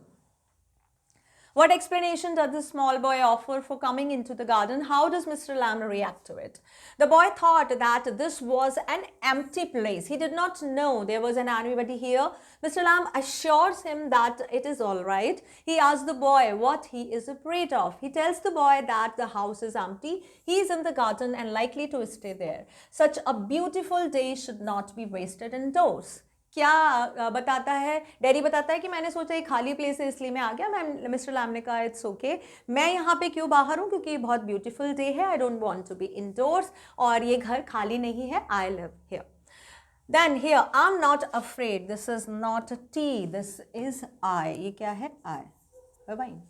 What explanation does the small boy offer for coming into the garden? How does Mr. Lamb react to it? The boy thought that this was an empty place. He did not know there was anybody here. Mr. Lamb assures him that it is all right. He asks the boy what he is afraid of. He tells the boy that the house is empty. He is in the garden and likely to stay there. Such a beautiful day should not be wasted indoors. क्या बताता है, daddy बताता है कि मैंने सोचा ये खाली प्लेस है इसलिए मैं आ गया। मैं मिस्टर लैम ने कहा इट्स ओके, मैं यहाँ पे क्यों बाहर हूँ, क्योंकि ये बहुत ब्यूटीफुल डे है, I don't want to be indoors, और ये घर खाली नहीं है, I live here. Then here, I'm not afraid. This is not a T. This is I. ये क्या है? I. Fine.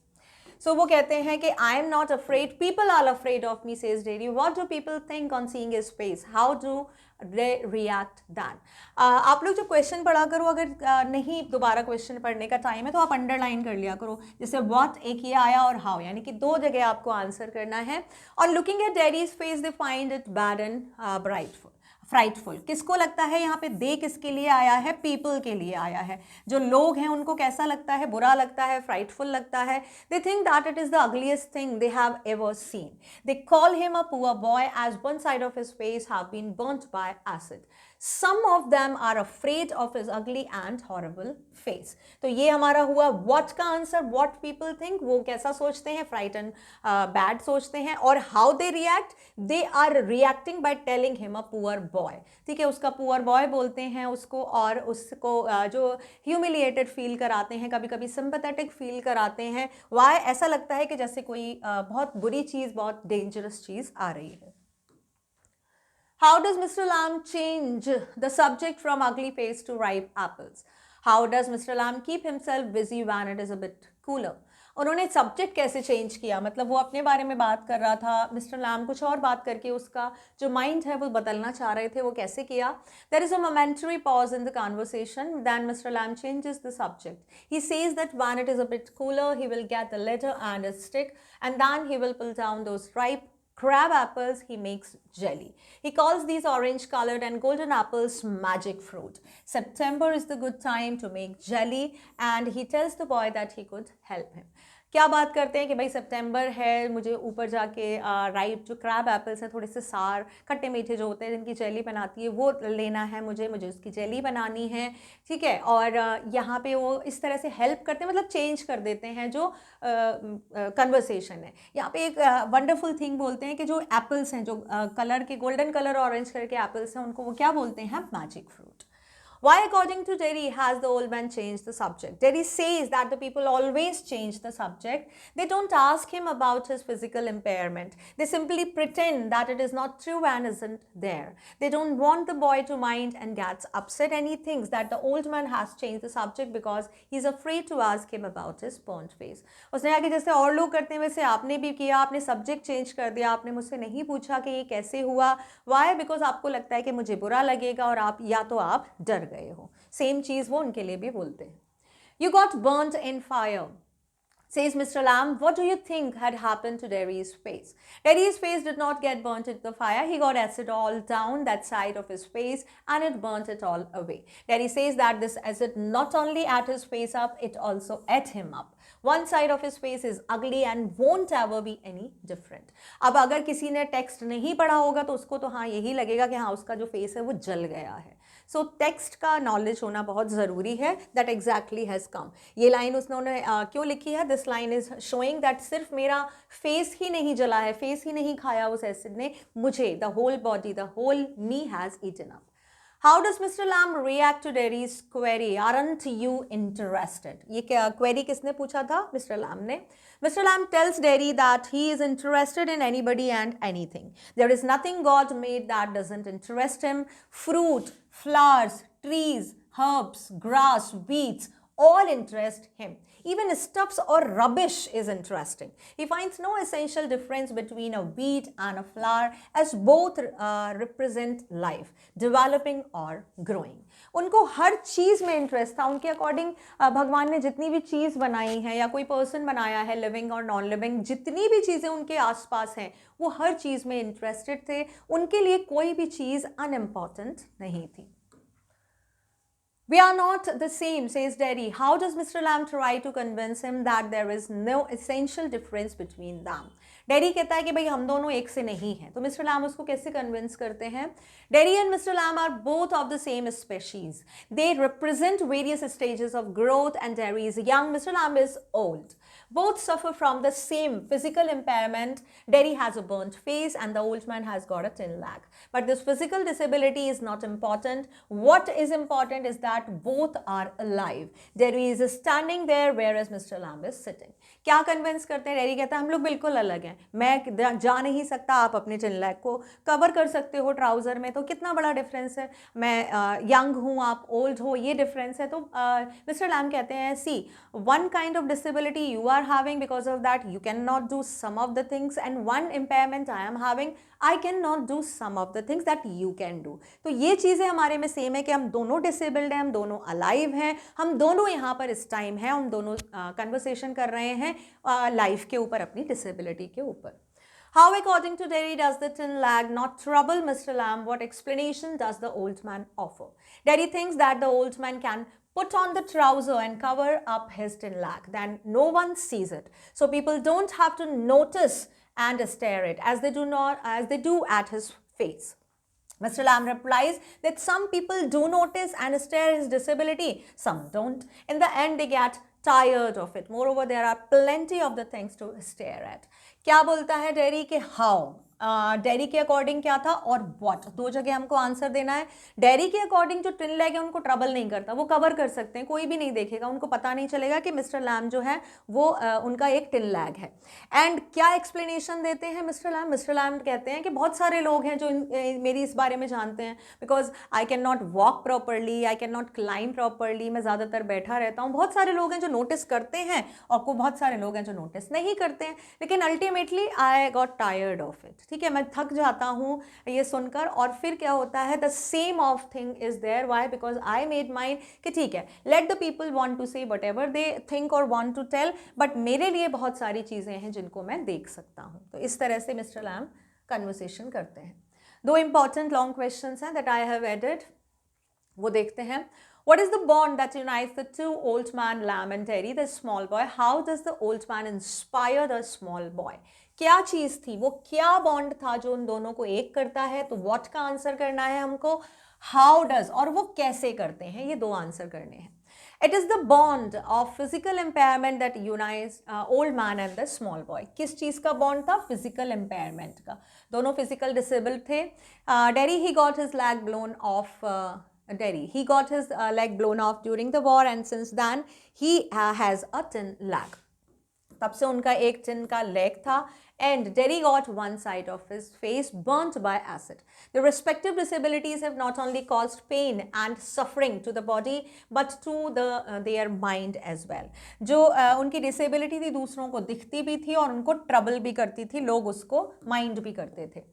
So वो कहते हैं कि I am not afraid. People are afraid of me, says Daddy. What do people think on seeing his face? How do they react then? आप लोग जो क्वेश्चन पढ़ा करो, अगर नहीं दोबारा क्वेश्चन पढ़ने का टाइम है तो आप अंडरलाइन कर लिया करो, जैसे what एक ये आया और how, यानी कि 2 जगह आपको आंसर करना है। और looking at Daddy's face, they find it bad and frightful. किसको लगता है यहाँ पे दे किसके लिए आया है, पीपल के लिए आया है, जो लोग हैं उनको कैसा लगता है, बुरा लगता है, फ्राइटफुल लगता है। They think that it is the ugliest thing they have ever seen. They call him a poor boy as one side of his face have been burned by acid. Some of them are afraid of his ugly and horrible face. तो ये हमारा हुआ what का answer, what people think, वो कैसा सोचते हैं, frightened, bad सोचते हैं। और how they react, they are reacting by telling him a poor boy, ठीक है, उसका poor boy बोलते हैं उसको, और उसको जो humiliated feel कराते हैं, कभी कभी sympathetic feel कराते हैं। why ऐसा लगता है कि जैसे कोई बहुत बुरी चीज़, बहुत dangerous चीज़ आ रही है। How does Mr. Lamb change the subject from ugly face to ripe apples? How does Mr. Lamb keep himself busy when it is a bit cooler? उन्होंने सब्जेक्ट कैसे चेंज किया, मतलब वो अपने बारे में बात कर रहा था, मिस्टर लैम कुछ और बात करके उसका जो माइंड है वो बदलना चाह रहे थे, वो कैसे किया? There is a momentary pause in the conversation. Then Mr. Lamb changes the subject. He says that when it is a bit cooler, he will get a letter and a stick, and then he will pull down those ripe crab apples. He makes jelly. He calls these orange colored and golden apples magic fruit. September is the good time to make jelly, and he tells the boy that he could help him. क्या बात करते हैं कि भाई सितंबर है, मुझे ऊपर जाके राइप जो क्रैब एप्पल्स हैं थोड़े से सार खट्टे मीठे जो होते हैं जिनकी जेली बनाती है वो लेना है, मुझे उसकी जेली बनानी है, ठीक है। और यहाँ पे वो इस तरह से हेल्प करते हैं, मतलब चेंज कर देते हैं जो कन्वर्सेशन है। यहाँ पे एक वंडरफुल थिंग बोलते हैं कि जो एप्पल्स हैं, जो कलर के गोल्डन कलर ऑरेंज कलर के एप्पल्स हैं, उनको वो क्या बोलते हैं? Magic fruit. Why, according to Derry, has the old man changed the subject? Derry says that the people always change the subject. They don't ask him about his physical impairment. They simply pretend that it is not true and isn't there. They don't want the boy to mind and gets upset, and he thinks that the old man has changed the subject because he's afraid to ask him about his burnt face. उसने आगे जैसे और लोग करते हैं वैसे आपने भी किया, आपने सब्जेक्ट चेंज कर दिया, आपने मुझसे नहीं पूछा कि ये कैसे हुआ। वाई? बिकॉज आपको लगता है कि मुझे बुरा लगेगा और आप या तो आप डर गए हो। सेम चीज वो उनके लिए भी बोलते हैं। You got burned in fire, says Mr. Lamb. What do you think had happened to Derry's face? Derry's face did not get burnt into the fire. He got acid all down that side of his face and it burnt it all away. Derry says that this acid not only ate his face up, it also ate him up. One side of his face is ugly and won't ever be any different. अब अगर किसी ने text नहीं पढ़ा होगा तो उसको तो हाँ यही लगेगा कि हाँ उसका जो फेस है वो जल गया है। सो टेक्स्ट का नॉलेज होना बहुत ज़रूरी है। That exactly has come. ये लाइन उसने क्यों लिखी है? This line is showing that सिर्फ मेरा फेस ही नहीं जला है, फेस ही नहीं खाया उस एसिड ने, मुझे the whole body, the whole me has eaten up. How does Mr. Lamb react to Derry's query? Aren't you interested? ये query किसने पूछा था? Mr. Lamb ने। Mr. Lamb tells Derry that he is interested in anybody and anything. There is nothing God made that doesn't interest him. Fruit, flowers, trees, herbs, grass, weeds, all interest him. Even stuffs or rubbish is interesting. He finds no essential difference between a weed and a flower as both represent life, developing or growing. उनको हर चीज़ में interest था। उनके according भगवान ने जितनी भी चीज़ बनाई है या कोई पर्सन बनाया है, लिविंग और नॉन लिविंग, जितनी भी चीज़ें उनके आसपास हैं वो हर चीज़ में इंटरेस्टेड थे। उनके लिए कोई भी चीज़ अनइम्पॉर्टेंट नहीं थी। We are not the same, says Derry. How does Mr. Lamb try to convince him that there is no essential difference between them? Dairy कहता है कि भाई हम दोनों एक से नहीं हैं, तो मिस्टर लैम उसको कैसे कन्विंस करते हैं? Derry and mister Lamb are both of the same species. They represent various stages of growth and Derry is young, mister Lamb is old. Both suffer from the same physical impairment. Derry has a burnt face and the old man has got a tin leg. But this physical disability is not important. What is important is that both are alive. Derry is standing there whereas Mr. Lamb is sitting. क्या convince करते हैं? Dairy कहता है हम लोग बिल्कुल अलग हैं, मैं जा नहीं सकता, आप अपने चिन लैग को कवर कर सकते हो ट्राउज़र में, तो कितना बड़ा डिफरेंस है। मैं यंग हूँ, आप ओल्ड हो, ये डिफरेंस है। तो मिस्टर लैम कहते हैं see one kind of disability you are having, because of that you can not do some of the things, and one impairment I am having, I can not do some of the things that you can do. तो ये चीज़ें हमारे में same है कि हम दोनों disabled हैं, हम दोनों अलाइव हैं, हम दोनों यहाँ पर इस टाइम हैं, हम दोनों कन्वर्सेशन कर रहे हैं लाइफ के ऊपर, अपनी डिसेबिलिटी के ऊपर। How, according to Derry, does the tin leg not trouble Mr. Lamb? What explanation does the old man offer? Derry thinks that the old man can put on the trouser and cover up his tin leg, then no one sees it. So people don't have to notice and stare it as they do at his face. Mr. Lamb replies that some people do notice and stare his disability, some don't. In the end, they get tired of it. Moreover, there are plenty of the things to stare at. क्या बोलता है dairy के how? Dairy के according क्या था और what, दो जगह हमको आंसर देना है। डेरी के अकॉर्डिंग जो टिन लैग है उनको ट्रबल नहीं करता, वो कवर कर सकते हैं, कोई भी नहीं देखेगा, उनको पता नहीं चलेगा कि मिस्टर लैम जो है वो उनका एक टिन लैग है। एंड क्या एक्सप्लेनेशन देते हैं मिस्टर लैम? मिस्टर लैम कहते हैं कि बहुत सारे लोग हैं जो मेरी इस बारे में जानते हैं, because I can not walk properly, I can not climb properly, मैं ज़्यादातर बैठा रहता हूँ। बहुत सारे लोग हैं जो नोटिस करते हैं और बहुत सारे लोग हैं जो नोटिस नहीं करते हैं, लेकिन ultimately I got tired of it. ठीक है, मैं थक जाता हूँ ये सुनकर। और फिर क्या होता है? The same of thing is there. Why? Because I made mind कि ठीक है, let the people want to say whatever they think और वांट टू टेल, बट मेरे लिए बहुत सारी चीज़ें हैं जिनको मैं देख सकता हूँ। तो इस तरह से मिस्टर लैम कन्वर्सेशन करते हैं। दो इंपॉर्टेंट लॉन्ग क्वेश्चंस हैं दैट आई हैव एडेड, वो देखते हैं। What is the bond that unites the two, old man lamb and Terry the small boy? How does the old man inspire the small boy? क्या चीज थी वो, क्या bond था जो उन दोनों को एक करता है? तो व्हाट का आंसर करना है हमको, हाउ डज, और वो कैसे करते हैं, ये दो आंसर करने हैं. It is the bond of physical impairment that unites old man and the small boy. किस चीज का बॉन्ड था? फिजिकल impairment का. दोनों फिजिकल डिसेबल्ड थे. Derry, he got his leg blown off. Derry, he got his leg blown off during the war, and since then he has a tin leg. तब से उनका एक tin का leg था, and Derry got one side of his face burnt by acid. The respective disabilities have not only caused pain and suffering to the body but to their mind as well. जो उनकी disability थी दूसरों को दिखती भी थी और उनको trouble भी करती थी, लोग उसको mind भी करते थे.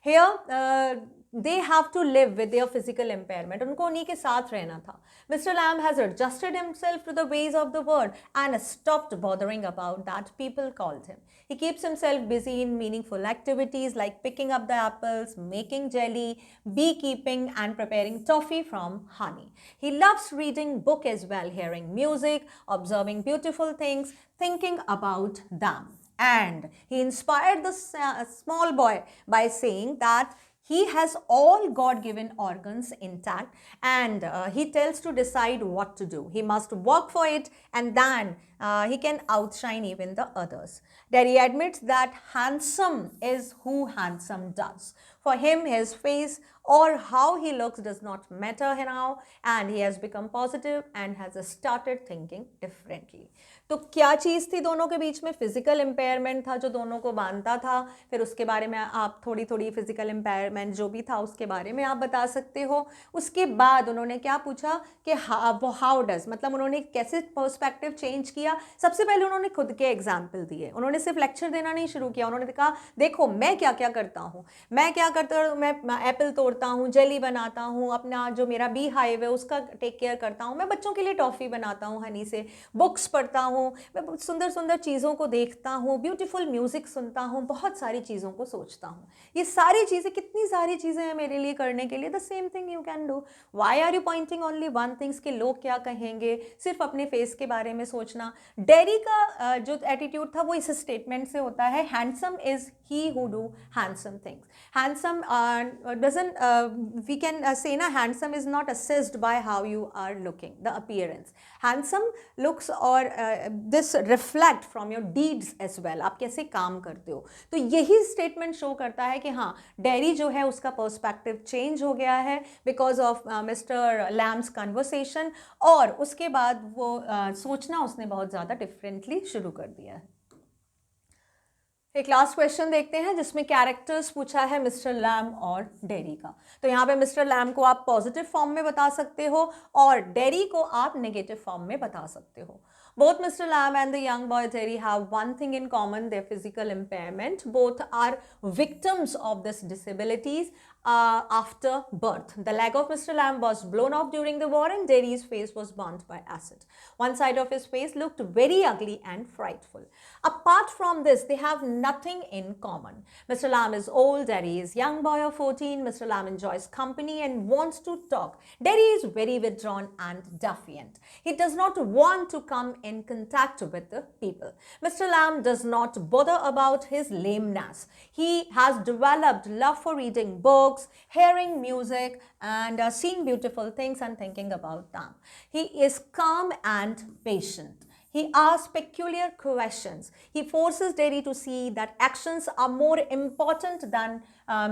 Here they have to live with their physical impairment. उनको उन्हीं के साथ रहना था. Mr. Lamb has adjusted himself to the ways of the world and stopped bothering about that people called him. He keeps himself busy in meaningful activities like picking up the apples, making jelly, beekeeping, and preparing toffee from honey. He loves reading book as well, hearing music, observing beautiful things, thinking about them. And he inspired the small boy by saying that he has all God-given organs intact, and he tells to decide what to do. He must work for it, and then he can outshine even the others. Derry admits that handsome is who handsome does. For him, his face or how he looks does not matter now, and he has become positive and has started thinking differently. तो क्या चीज़ थी दोनों के बीच में? Physical impairment था जो दोनों को बांधता था. फिर उसके बारे में आप थोड़ी थोड़ी फिजिकल इम्पेयरमेंट जो भी था उसके बारे में आप बता सकते हो. उसके बाद उन्होंने क्या पूछा कि हाउ डज, मतलब उन्होंने कैसे पर्सपेक्टिव चेंज किया. सबसे पहले उन्होंने खुद के एग्जाम्पल दिए. उन्होंने सिर्फ लेक्चर देना नहीं शुरू किया. उन्होंने कहा देखो मैं क्या क्या करता हूँ, मैं क्या करता हूँ, मैं एप्पल तोड़ता हूँ, जेली बनाता हूँ, अपना जो मेरा बी हाइव है उसका टेक केयर करता हूँ, मैं बच्चों के लिए टॉफ़ी बनाता हूँ हनी से, बुक्स पढ़ता हूँ, मैं बहुत सुंदर सुंदर चीज़ों को देखता हूँ, ब्यूटीफुल म्यूज़िक सुनता हूँ, बहुत सारी चीज़ों को सोचता हूँ. ये सारी चीज़ें, कितनी सारी चीज़ें हैं मेरे लिए करने के लिए. The same thing you can do. Why are you pointing only one things कि लोग क्या कहेंगे, सिर्फ अपने फेस के बारे में सोचना. डेरी का जो एटीट्यूड था वो इस स्टेटमेंट से होता है, handsome is he who do handsome things. Handsome doesn't we can say ना, handsome is not assessed by how you are looking, the appearance. Handsome looks और this reflect from your deeds as well, आप कैसे काम करते हो. तो यही statement show करता है कि हाँ, डेरी जो है उसका पर्सपेक्टिव चेंज हो गया है because of mister Lamb's conversation, और उसके बाद वो सोचना उसने बहुत ज़्यादा डिफरेंटली शुरू कर दिया है. एक लास्ट क्वेश्चन देखते हैं जिसमें कैरेक्टर्स पूछा है मिस्टर लैम और डेरी का. तो यहाँ पे मिस्टर लैम को आप पॉजिटिव फॉर्म में बता सकते हो और डेरी को आप नेगेटिव फॉर्म में बता सकते हो. Both Mr. Lamb and the young boy Terry have one thing in common, their physical impairment. Both are victims of this disabilities after birth. The leg of Mr. Lamb was blown off during the war and Terry's face was burnt by acid. One side of his face looked very ugly and frightful. Apart from this, they have nothing in common. Mr. Lamb is old, Terry is young boy of 14. Mr. Lamb enjoys company and wants to talk. Terry is very withdrawn and defiant. He does not want to come in contact with the people. Mr. Lamb does not bother about his lameness. He has developed love for reading books, hearing music, and seeing beautiful things and thinking about them. He is calm and patient. He asks peculiar questions. He forces Derry to see that actions are more important than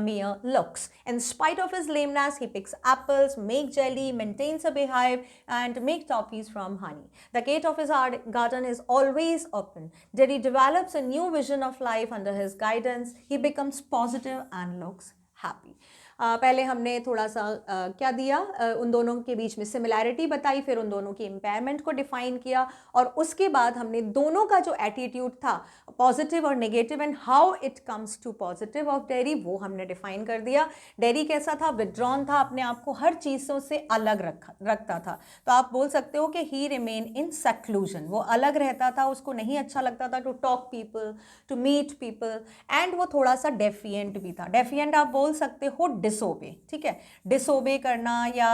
mere looks. In spite of his lameness, he picks apples, makes jelly, maintains a beehive, and makes toffees from honey. The gate of his garden is always open. Derry develops a new vision of life under his guidance. He becomes positive and looks happy. पहले हमने थोड़ा सा क्या दिया, उन दोनों के बीच में सिमिलैरिटी बताई, फिर उन दोनों की इम्पेयरमेंट को डिफ़ाइन किया, और उसके बाद हमने दोनों का जो एटीट्यूड था पॉजिटिव और negative and how it comes to positive of Derry, वो हमने डिफ़ाइन कर दिया. डेरी कैसा था? विड्रॉन था, अपने आप को हर चीज़ों से अलग रखता था. तो आप बोल सकते हो कि ही रिमेन इन सेक्लूजन, वो अलग रहता था, उसको नहीं अच्छा लगता था to talk people, to meet people, and वो थोड़ा सा डेफिएंट भी था. डेफिएंट आप बोल सकते हो डिसोबे, ठीक है, डिसोबे करना या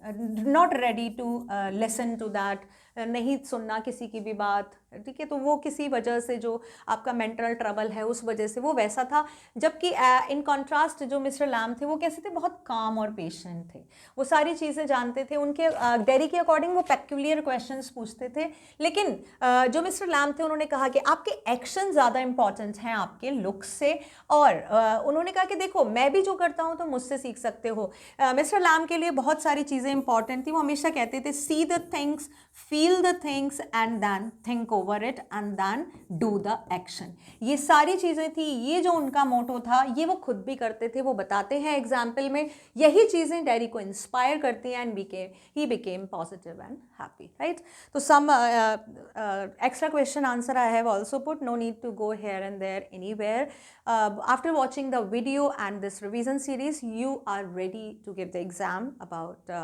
not ready to listen to that, नहीं सुनना किसी की भी बात, ठीक है, तो वो किसी वजह से जो आपका मेंटल ट्रबल है उस वजह से वो वैसा था। जबकि इन कॉन्ट्रास्ट जो मिस्टर लैम थे वो कैसे थे, बहुत काम और पेशेंट थे, वो सारी चीज़ें जानते थे। उनके डेरी के अकॉर्डिंग वो पेक्यूलियर क्वेश्चंस पूछते थे, लेकिन जो मिस्टर लैम थे उन्होंने कहा कि आपके एक्शन ज़्यादा इंपॉर्टेंट हैं आपके लुक्स से, और उन्होंने कहा कि देखो मैं भी जो करता हूँ तो मुझसे सीख सकते हो। मिस्टर लैम के लिए बहुत सारी चीज़ें इंपॉर्टेंट थी, वो हमेशा कहते थे see the things, feel the things and then think over it and then do the action. ये सारी चीज़ें थी, ये जो उनका मोटो था ये वो खुद भी करते थे, वो बताते हैं एग्जाम्पल में। यही चीज़ें डेरी को इंस्पायर करती हैं and he became positive and happy, right. तो सम extra question answer I have also put, no need to go here and there anywhere. After watching the video and this revision series, you are ready to give the exam about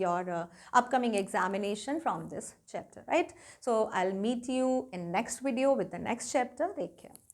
your upcoming examination from this chapter, right? So I'll meet you in next video with the next chapter. Take care.